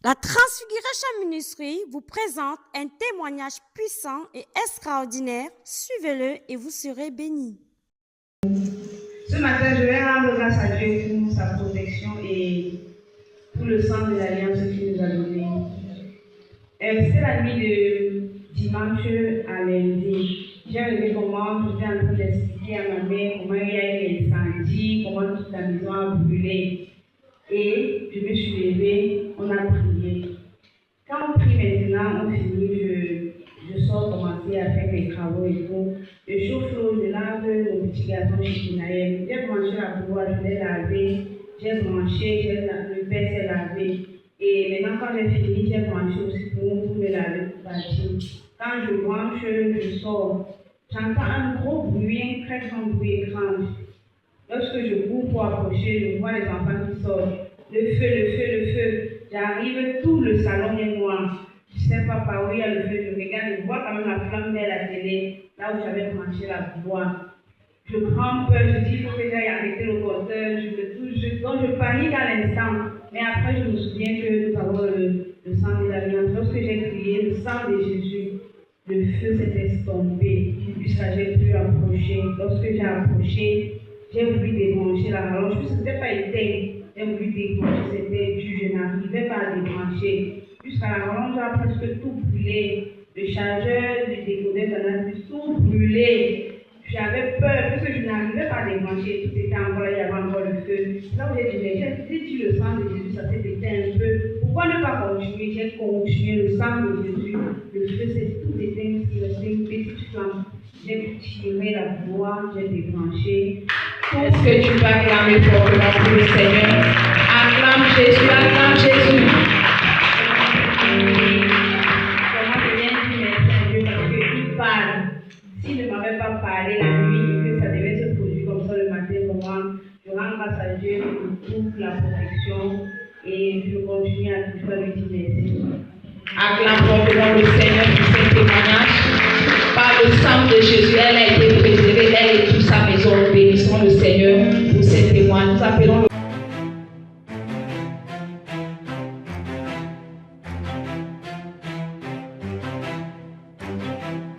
La Transfiguration Ministry vous présente un témoignage puissant et extraordinaire. Suivez-le et vous serez bénis. Ce matin, je vais rendre grâce à Dieu pour sa protection et pour le sang de l'Alliance qu'il nous a donné. C'est la nuit de dimanche à lundi. J'ai regardé comment j'étais en train d'expliquer à ma mère comment il y a eu l'incendie, comment toute la maison a brûlé. Et je me suis levée, on a prié. Quand on prie maintenant, on finit, je sors commencer à faire mes travaux et tout. Je chauffe l'eau, je lave le petit gâteau chez Naël. J'ai branché la bouilloire, je l'ai lavé. J'ai branché, le père s'est lavé. Et maintenant, quand j'ai fini, j'ai branché aussi pour me laver pour partir. Quand je branche, je sors. J'entends un gros bruit, un très grand bruit étrange. Lorsque je cours pour approcher, je vois les enfants qui sortent. Le feu, le feu, le feu. J'arrive, tout le salon est noir. Je ne sais pas par où il y a le feu. Je regarde, je vois quand même la flamme de la télé, là où j'avais branché la bouilloire. Je prends peur, je dis il faut que j'aille arrêter le compteur. Donc je panique à l'instant. Mais après, je me souviens que nous avons le sang de l'Alliance. Lorsque j'ai crié le sang de Jésus, le feu s'est estompé, puisque j'ai pu approcher. Lorsque j'ai approché, j'ai voulu débrancher la rallonge, puisque ce n'était pas éteint. J'ai voulu débrancher, c'était dû, je n'arrivais pas à débrancher. Jusqu'à la rallonge, a presque tout brûlé. Le chargeur, le décodeur, ça a tout brûlé. J'avais peur, puisque je n'arrivais pas à débrancher. Tout était encore là, il y avait encore le feu. Là où j'ai dit, le sang de Jésus, ça s'est éteint un peu. Pourquoi ne pas continuer? J'ai continué le sang de Jésus. Le feu s'est tout éteint, il restait une petite flamme. J'ai pu tirer la boîte, j'ai débranché. Est-ce que tu vas acclamer fortement pour le Seigneur? Acclame Jésus, acclame Jésus. Comment je viens de dire merci à Dieu parce qu'il parle. S'il ne m'avait pas parlé la nuit, que ça devait se produire comme ça le matin, comment je rends grâce à Dieu pour la protection et je continue à toujours lui dire merci. Acclame fortement le Seigneur pour ce témoignage. Par le sang de Jésus, elle a été préservée, elle et toute sa maison. Bénissons le Seigneur pour ce témoignage. Nous appelons le